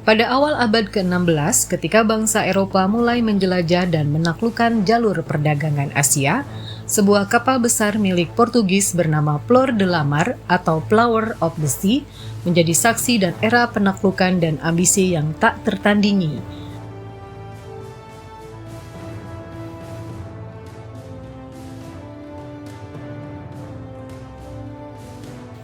Pada awal abad ke-16, ketika bangsa Eropa mulai menjelajah dan menaklukkan jalur perdagangan Asia, sebuah kapal besar milik Portugis bernama Flor de la Mar atau Flower of the Sea menjadi saksi dan era penaklukan dan ambisi yang tak tertandingi.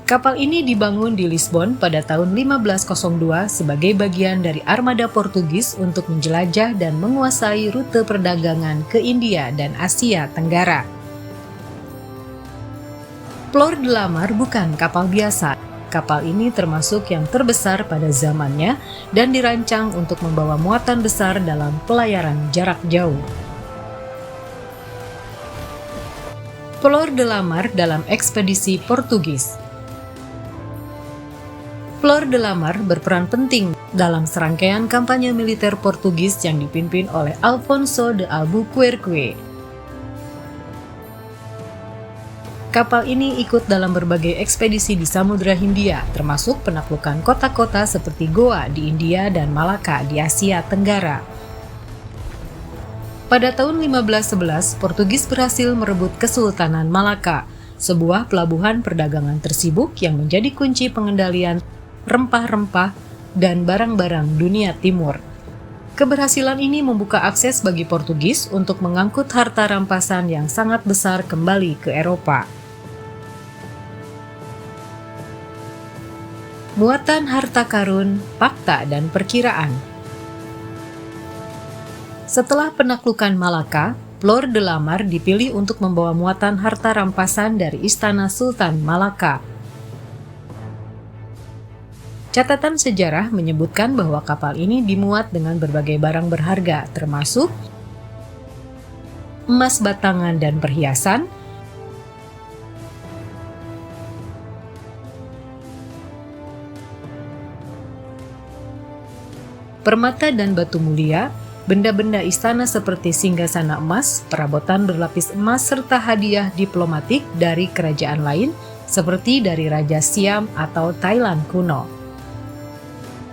Kapal ini dibangun di Lisbon pada tahun 1502 sebagai bagian dari armada Portugis untuk menjelajah dan menguasai rute perdagangan ke India dan Asia Tenggara. Flor de la Mar bukan kapal biasa. Kapal ini termasuk yang terbesar pada zamannya dan dirancang untuk membawa muatan besar dalam pelayaran jarak jauh. Flor de la Mar dalam ekspedisi Portugis. Flor de la Mar berperan penting dalam serangkaian kampanye militer Portugis yang dipimpin oleh Alfonso de Albuquerque. Kapal ini ikut dalam berbagai ekspedisi di Samudra Hindia, termasuk penaklukan kota-kota seperti Goa di India dan Malaka di Asia Tenggara. Pada tahun 1511, Portugis berhasil merebut Kesultanan Malaka, sebuah pelabuhan perdagangan tersibuk yang menjadi kunci pengendalian rempah-rempah dan barang-barang dunia timur. Keberhasilan ini membuka akses bagi Portugis untuk mengangkut harta rampasan yang sangat besar kembali ke Eropa. Muatan harta karun, fakta, dan perkiraan. Setelah penaklukan Malaka, Flor de la Mar dipilih untuk membawa muatan harta rampasan dari Istana Sultan Malaka. Catatan sejarah menyebutkan bahwa kapal ini dimuat dengan berbagai barang berharga, termasuk emas batangan dan perhiasan, permata dan batu mulia, benda-benda istana seperti singgasana emas, perabotan berlapis emas, serta hadiah diplomatik dari kerajaan lain, seperti dari Raja Siam atau Thailand kuno.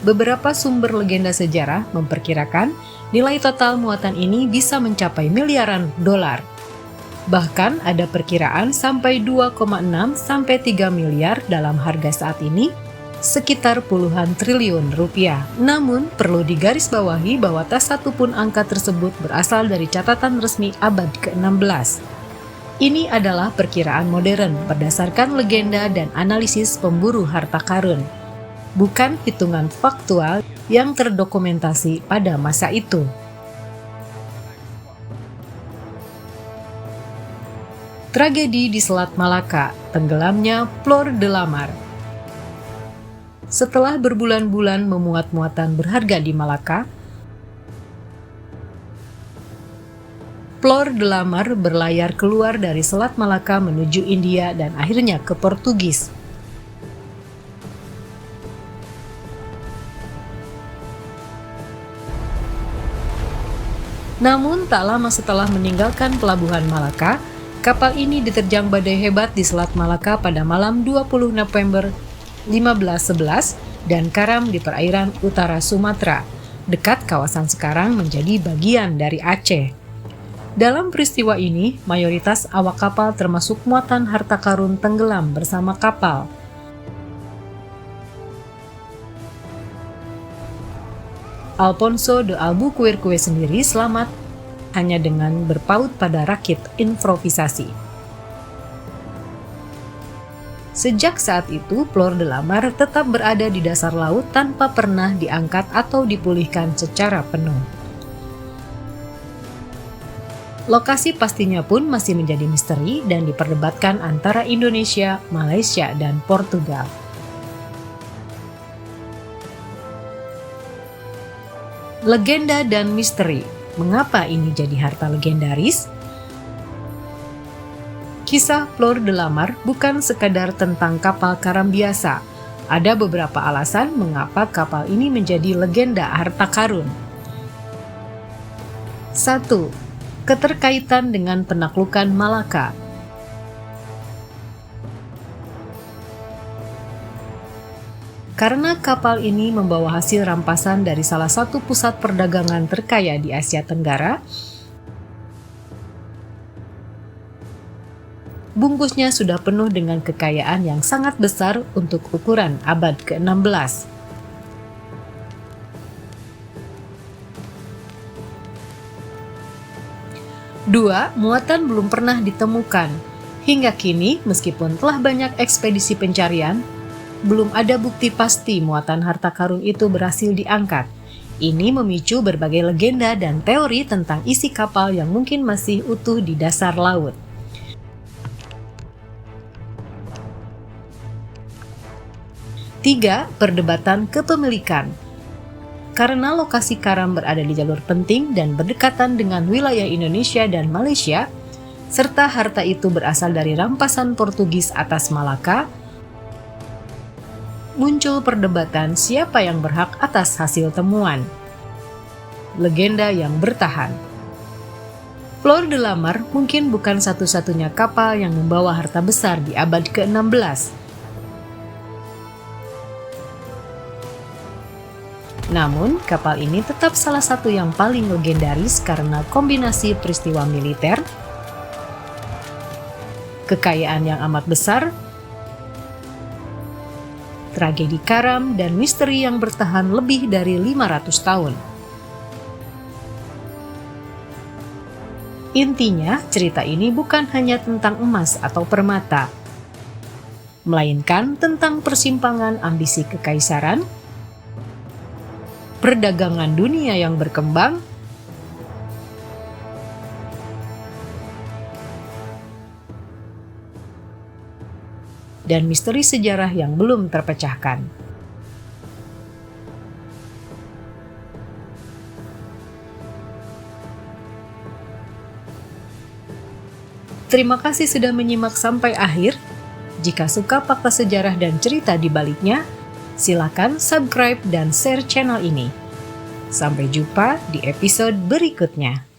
Beberapa sumber legenda sejarah memperkirakan nilai total muatan ini bisa mencapai miliaran dolar. Bahkan ada perkiraan sampai 2,6 sampai 3 miliar dalam harga saat ini, sekitar puluhan triliun rupiah. Namun, perlu digarisbawahi bahwa tak satu pun angka tersebut berasal dari catatan resmi abad ke-16. Ini adalah perkiraan modern berdasarkan legenda dan analisis pemburu harta karun, bukan hitungan faktual yang terdokumentasi pada masa itu. Tragedi di Selat Malaka, tenggelamnya Flor de la Mar. Setelah berbulan-bulan memuat muatan berharga di Malaka, Flor de la Mar berlayar keluar dari Selat Malaka menuju India dan akhirnya ke Portugis. Namun, tak lama setelah meninggalkan pelabuhan Malaka, kapal ini diterjang badai hebat di Selat Malaka pada malam 20 November 1511 dan karam di perairan utara Sumatera, dekat kawasan sekarang menjadi bagian dari Aceh. Dalam peristiwa ini, mayoritas awak kapal termasuk muatan harta karun tenggelam bersama kapal. Alfonso de Albuquerque sendiri selamat hanya dengan berpaut pada rakit improvisasi. Sejak saat itu, Flor de la Mar tetap berada di dasar laut tanpa pernah diangkat atau dipulihkan secara penuh. Lokasi pastinya pun masih menjadi misteri dan diperdebatkan antara Indonesia, Malaysia, dan Portugal. Legenda dan misteri. Mengapa ini jadi harta legendaris? Kisah Flor de la Mar bukan sekadar tentang kapal karam biasa. Ada beberapa alasan mengapa kapal ini menjadi legenda harta karun. 1. Keterkaitan dengan penaklukan Malaka. Karena kapal ini membawa hasil rampasan dari salah satu pusat perdagangan terkaya di Asia Tenggara, bungkusnya sudah penuh dengan kekayaan yang sangat besar untuk ukuran abad ke-16. Dua, muatan belum pernah ditemukan. Hingga kini, meskipun telah banyak ekspedisi pencarian, belum ada bukti pasti muatan harta karun itu berhasil diangkat. Ini memicu berbagai legenda dan teori tentang isi kapal yang mungkin masih utuh di dasar laut. Tiga, perdebatan kepemilikan. Karena lokasi Karam berada di jalur penting dan berdekatan dengan wilayah Indonesia dan Malaysia, serta harta itu berasal dari rampasan Portugis atas Malaka, muncul perdebatan siapa yang berhak atas hasil temuan. Legenda yang bertahan. Flor de la Mar mungkin bukan satu-satunya kapal yang membawa harta besar di abad ke-16. Namun, kapal ini tetap salah satu yang paling legendaris karena kombinasi peristiwa militer, kekayaan yang amat besar, tragedi Karam, dan misteri yang bertahan lebih dari 500 tahun. Intinya, cerita ini bukan hanya tentang emas atau permata, melainkan tentang persimpangan ambisi kekaisaran, perdagangan dunia yang berkembang, dan misteri sejarah yang belum terpecahkan. Terima kasih sudah menyimak sampai akhir. Jika suka fakta sejarah dan cerita di baliknya, silakan subscribe dan share channel ini. Sampai jumpa di episode berikutnya.